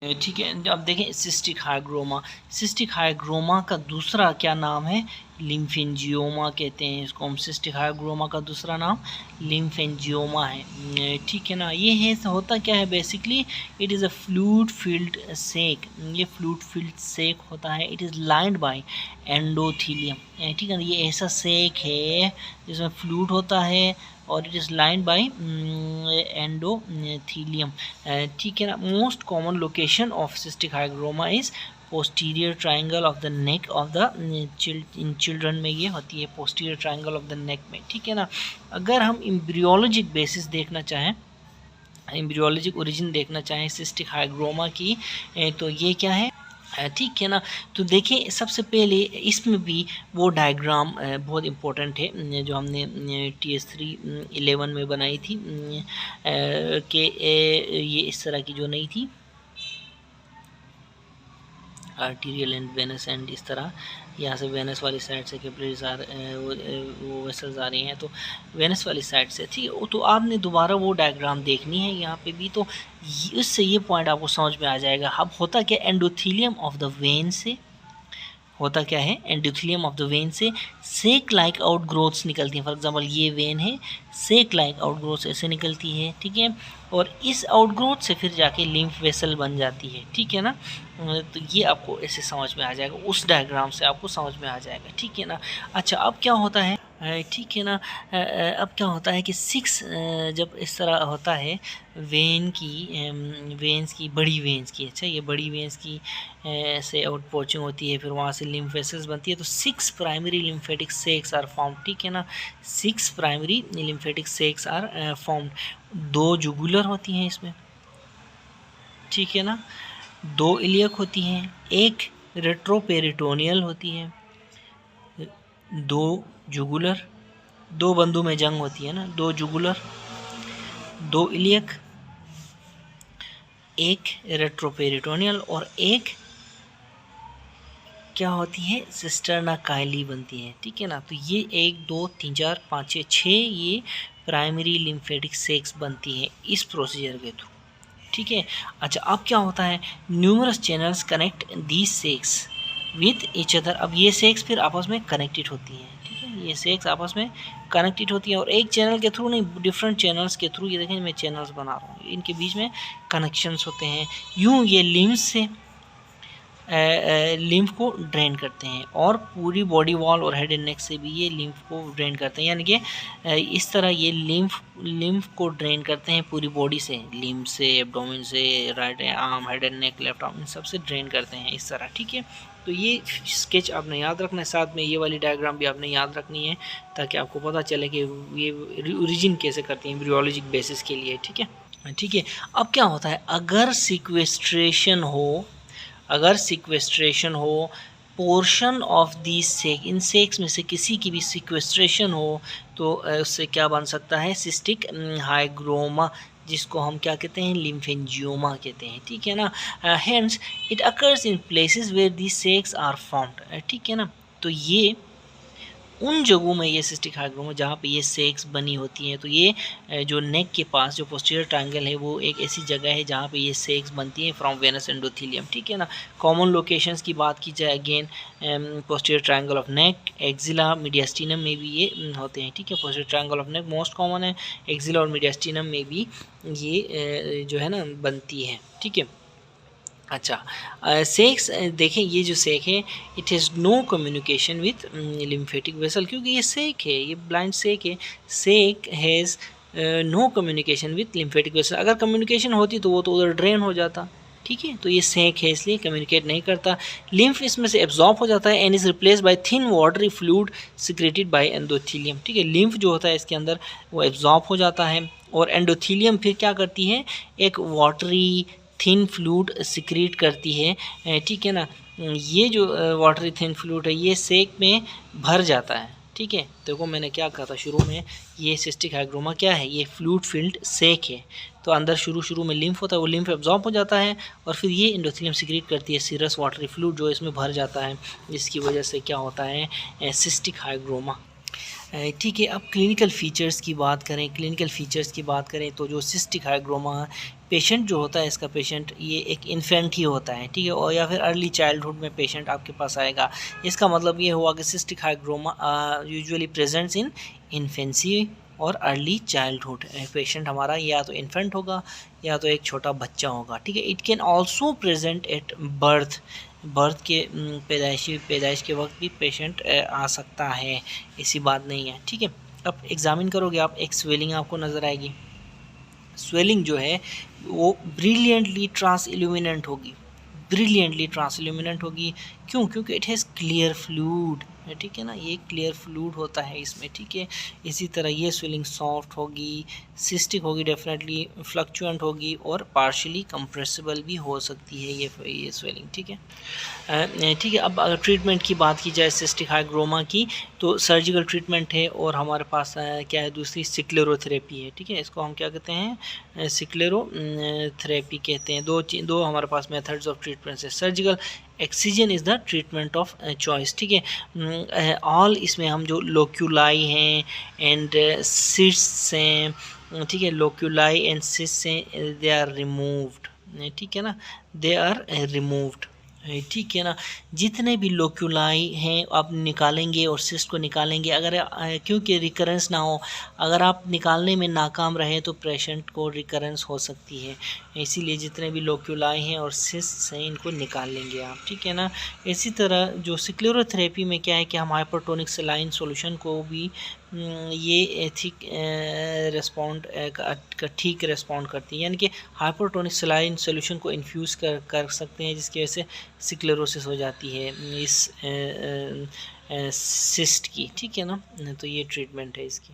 ठीक है। अब देखें सिस्टिक हाइग्रोमा, सिस्टिक हाइग्रोमा का दूसरा क्या नाम है, लिम्फेंजियोमा कहते हैं इसको हम। सिस्टिक हाइग्रोमा का दूसरा नाम लिम्फेंजियोमा है। ठीक है ना। ये है होता क्या है basically, it is a fluid filled sac. ये फ्लूइड फिल्ड सेक होता है। It is lined by endothelium. ठीक है ना। ये ऐसा सेक है जिसमें फ्लूइड होता है और it is lined by endothelium. ठीक है ना। Most common location of cystic hygroma is posterior triangle of the neck of the in children में ये होती है posterior triangle of the neck में। ठीक है ना। अगर हम एम्ब्रियोलॉजिक बेसिस देखना चाहें, एम्ब्रियोलॉजिक ओरिजिन देखना चाहें सिस्टिक हाइग्रोमा की, तो ये क्या है, ठीक है ना। तो देखें सबसे पहले इसमें भी वो डायग्राम बहुत इम्पोर्टेंट है जो हमने TS3-11 में बनाई थी, कि ये इस तरह की जो नहीं थी, आर्टीरियल एंड वेनस एंड इस तरह, यहाँ से वेनस वाली साइड से कैपिलरीज वो वेसल्स आ रही हैं, तो वेनस वाली साइड से। ठीक है। तो आपने दोबारा वो डायग्राम देखनी है यहाँ पे भी, तो इससे ये पॉइंट आपको समझ में आ जाएगा। अब होता क्या, एंडोथीलियम ऑफ द वेन से होता क्या है, एंडोथीलियम ऑफ द वेन से सेक लाइक आउटग्रोथ्स निकलती हैं। फॉर एग्जांपल ये वेन है, सेक लाइक आउटग्रोथ्स ऐसे निकलती है। ठीक है। और इस आउटग्रोथ से फिर जाके लिम्फ वेसल बन जाती है। ठीक है ना। तो ये आपको ऐसे समझ में आ जाएगा, उस डायग्राम से आपको समझ में आ जाएगा। ठीक है ना। अच्छा, अब क्या होता है, ठीक है ना। अब क्या होता है कि 6 जब इस तरह होता है वेन्स की बड़ी वेन्स की, अच्छा ये बड़ी वेन्स की से आउट पोचिंग होती है, फिर वहाँ से लिम्फ वेसल्स बनती है, तो 6 primary lymphatic sacs are formed. ठीक है ना। 6 primary lymphatic sacs are formed. 2 jugular होती हैं इसमें, ठीक है ना, 2 इलियक होती हैं, 1 रेट्रोपेरिटोनियल होती है, 2 जुगुलर, 2 बंदू में जंग होती है ना, 2 जुगुलर, 2 इलियक, 1 रेट्रोपेरिटोनियल और 1 क्या होती है, सिस्टर्ना काइली बनती है। ठीक है ना। तो ये 1 2 3 4 5 6 ये प्राइमरी लिम्फेटिक सेक्स बनती है इस प्रोसीजर के थ्रू। ठीक है। अच्छा, अब क्या होता है, numerous channels connect these sex with each other. अब ये सेक्स फिर आपस में कनेक्टेड होती हैं। ठीक है। ये सेक्स आपस में कनेक्टेड होती हैं और एक चैनल के थ्रू नहीं, डिफरेंट चैनल्स के थ्रू। ये देखें मैं चैनल्स बना रहा हूँ, इनके बीच में कनेक्शंस होते हैं। यूँ ये लिम्स से लिम्फ को ड्रेन करते हैं और पूरी बॉडी वॉल और हेड एंड नेक से भी ये लिम्फ को ड्रेन करते हैं। यानी कि इस तरह ये लिम्फ को ड्रेन करते हैं पूरी बॉडी से, लिम्फ से, एब्डोमेन से, right arm, head and neck, left arm, इन सब से ड्रेन करते हैं इस तरह। ठीक है। तो ये स्केच आपने याद रखना है, साथ में ये वाली डायग्राम भी आपने याद रखनी है, ताकि आपको पता चले कि ये ओरिजिन कैसे करती हैं एम्ब्रियोलॉजिक बेसिस के लिए। ठीक है। ठीक है। अब क्या होता है, अगर सिक्वेस्ट्रेशन हो पोर्शन ऑफ दी सेक, इन सेक्स में से किसी की भी सिक्वेस्ट्रेशन हो, तो उससे क्या बन सकता है, सिस्टिक हाइग्रोमा, जिसको हम क्या कहते हैं, लिम्फेंजियोमा कहते हैं। ठीक है ना। Hence it occurs in places where the sacs are formed. ठीक है ना। तो ये उन जगहों में ये सिस्टिक हाइग्रोमा जहाँ पे ये सेक्स बनी होती हैं, तो ये जो नेक के पास जो पोस्टीरियर ट्रायंगल है वो एक ऐसी जगह है जहाँ पे ये सेक्स बनती हैं फ्रॉम वेनस एंडोथीलियम। ठीक है ना। कॉमन लोकेशंस की बात की जाए, again posterior triangle of neck, axilla, mediastinum में भी ये होते हैं। ठीक है। Posterior triangle of neck most common है, एक्जिला और मीडियास्टिनम में भी ये जो है ना बनती है। ठीक है। अच्छा, सेक्स देखें, ये जो सेक है it has no communication with lymphatic vessel, क्योंकि ये सेक है, ये ब्लाइंड सेक है। Sac has no communication with lymphatic vessel. अगर कम्युनिकेशन होती तो वो तो उधर ड्रेन हो जाता। ठीक है। तो ये सेक है, इसलिए कम्युनिकेट नहीं करता। लिम्फ इसमें से एब्जॉर्ब हो जाता है and is replace by thin watery fluid secreted by endothelium. ठीक है। लिम्फ जो होता है इसके अंदर वो एब्जॉर्ब हो जाता है और एंडोथीलियम फिर क्या करती है, एक वाटरी थिन फ्लूइड सिक्रीट करती है। ठीक है ना। ये जो वाटरी थिन फ्लूइड है ये सेक में भर जाता है। ठीक है। देखो मैंने क्या कहा था शुरू में, ये सिस्टिक हाइग्रोमा क्या है, ये फ्लूइड फिल्ड सेक है। तो अंदर शुरू में लिम्फ होता है, वो लिम्फ एब्जॉर्ब हो जाता है और फिर ये एंडोथेलियम सिक्रीट करती है सीरस वाटरी फ्लूइड जो इसमें भर जाता है, जिसकी वजह से क्या होता है, सिस्टिक हाइग्रोमा। ठीक है, अब क्लिनिकल फ़ीचर्स की बात करें, तो जो सिस्टिक हाइग्रोमा पेशेंट जो होता है, इसका पेशेंट ये एक इन्फेंट ही होता है, ठीक है, और या फिर अर्ली चाइल्डहुड में पेशेंट आपके पास आएगा। इसका मतलब ये हुआ कि सिस्टिक हाइग्रोमा यूजुअली प्रेजेंट्स इन इन्फेंसी और अर्ली चाइल्डहुड। पेशेंट हमारा या तो इन्फेंट होगा या तो एक छोटा बच्चा होगा, ठीक है। It can also present at birth के पैदाइश के वक्त भी पेशेंट आ सकता है, ऐसी बात नहीं है, ठीक है। अब एग्जामिन करोगे आप, एक स्वेलिंग आपको नज़र आएगी। स्वेलिंग जो है वो ब्रिलियंटली ट्रांसल्यूमिनेंट होगी। क्यों? क्योंकि इट हैज़ क्लियर फ्लूइड, ठीक है ना, ये क्लियर फ्लूइड होता है इसमें, ठीक है। इसी तरह ये स्वेलिंग सॉफ्ट होगी, सिस्टिक होगी, डेफिनेटली फ्लक्चुएंट होगी और पार्शियली कंप्रेसिबल भी हो सकती है ये स्वेलिंग, ठीक है। ठीक है, अब अगर ट्रीटमेंट की बात की जाए सिस्टिक हाइग्रोमा की, तो सर्जिकल ट्रीटमेंट है और हमारे पास क्या है, दूसरी सिक्लेरोथेरेपी है, ठीक है। इसको हम क्या कहते हैं, सिक्लेरोथेरेपी कहते हैं। दो हमारे पास मेथड्स ऑफ ट्रीटमेंट है। Surgical excision is the treatment of choice, ठीक है। ऑल इसमें हम जो लोक्यूलाई हैं एंड सिस्ट्स हैं, ठीक है, लोक्यूलाई एंड सिस्ट्स हैं, दे आर रिमूव्ड, ठीक है ना, दे आर रिमूव्ड, ठीक है ना। जितने भी लोक्यूलाई हैं आप निकालेंगे और सिस्ट को निकालेंगे, अगर क्योंकि रिकरेंस ना हो, अगर आप निकालने में नाकाम रहे तो पेशेंट को रिकरेंस हो सकती है, इसीलिए जितने भी लोक्यूलाई हैं और सिस्ट हैं इनको निकाल लेंगे आप, ठीक है ना। इसी तरह जो सिक्लेरोथेरेपी में क्या है कि हम हाइपरटोनिक सलाइन सॉल्यूशन को भी ये ठीक रेस्पॉन्ड करती है, यानी कि हाइपरटोनिक सलाइन सॉल्यूशन को इन्फ्यूज़ कर सकते हैं, जिसकी वजह से सिक्लेरोसिस हो जाती है इस सिस्ट की, ठीक है ना। तो ये ट्रीटमेंट है इसकी।